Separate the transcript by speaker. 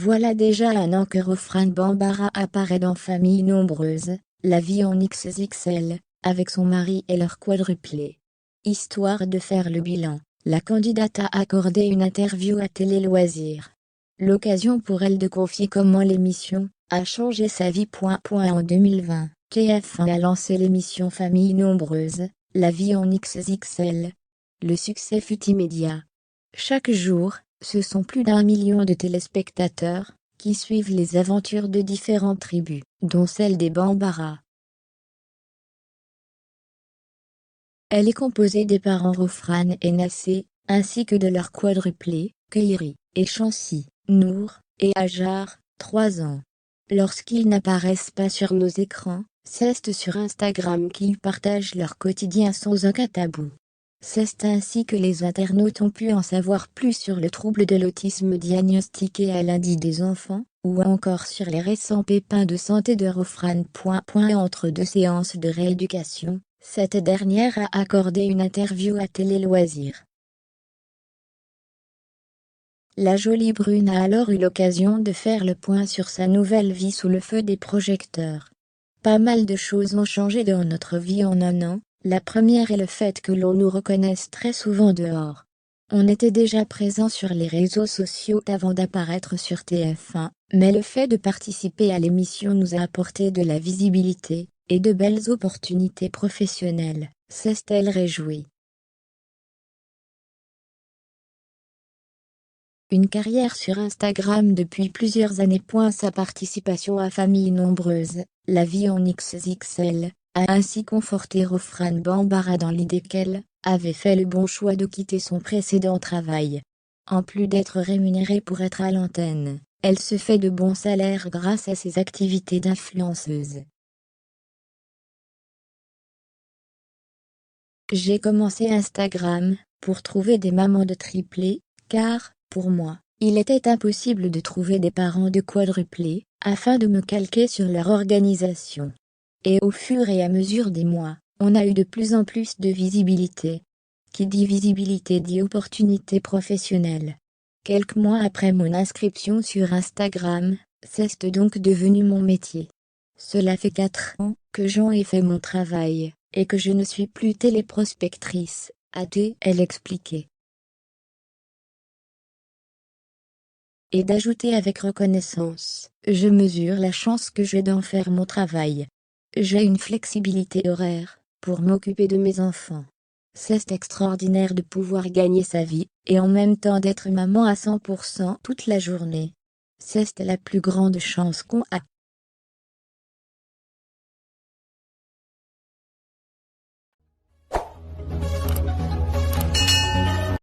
Speaker 1: Voilà déjà un an que Rofran Bambara apparaît dans Famille nombreuse, la vie en XXL, avec son mari et leur quadruplé. Histoire de faire le bilan, la candidate a accordé une interview à Télé Loisirs. L'occasion pour elle de confier comment l'émission a changé sa vie. En 2020, TF1 a lancé l'émission Famille nombreuse, la vie en XXL. Le succès fut immédiat. Chaque jour, ce sont plus d'1 million de téléspectateurs qui suivent les aventures de différentes tribus, dont celle des Bambara. Elle est composée des parents Rofran et Nassé, ainsi que de leurs quadruplés, Kairi et Chancy, Nour et Hajar, 3 ans. Lorsqu'ils n'apparaissent pas sur nos écrans, c'est sur Instagram qu'ils partagent leur quotidien sans aucun tabou. C'est ainsi que les internautes ont pu en savoir plus sur le trouble de l'autisme diagnostiqué à lundi des enfants, ou encore sur les récents pépins de santé de Rofran. Entre 2 séances de rééducation, cette dernière a accordé une interview à Télé Loisirs. La jolie brune a alors eu l'occasion de faire le point sur sa nouvelle vie sous le feu des projecteurs. Pas mal de choses ont changé dans notre vie en un an. La première est le fait que l'on nous reconnaisse très souvent dehors. On était déjà présent sur les réseaux sociaux avant d'apparaître sur TF1, mais le fait de participer à l'émission nous a apporté de la visibilité et de belles opportunités professionnelles, s'est-elle réjouie. Une carrière sur Instagram depuis plusieurs années. Sa participation à Famille nombreuse, la vie en XXL, a ainsi conforté Rofran Bambara dans l'idée qu'elle avait fait le bon choix de quitter son précédent travail. En plus d'être rémunérée pour être à l'antenne, elle se fait de bons salaires grâce à ses activités d'influenceuse. J'ai commencé Instagram pour trouver des mamans de triplés, car, pour moi, il était impossible de trouver des parents de quadruplés, afin de me calquer sur leur organisation. Et au fur et à mesure des mois, on a eu de plus en plus de visibilité. Qui dit visibilité dit opportunité professionnelle. Quelques mois après mon inscription sur Instagram, c'est donc devenu mon métier. Cela fait 4 ans que j'en ai fait mon travail, et que je ne suis plus téléprospectrice, a-t-elle expliqué. Et d'ajouter avec reconnaissance, je mesure la chance que j'ai d'en faire mon travail. J'ai une flexibilité horaire pour m'occuper de mes enfants. C'est extraordinaire de pouvoir gagner sa vie et en même temps d'être maman à 100% toute la journée. C'est la plus grande chance qu'on a.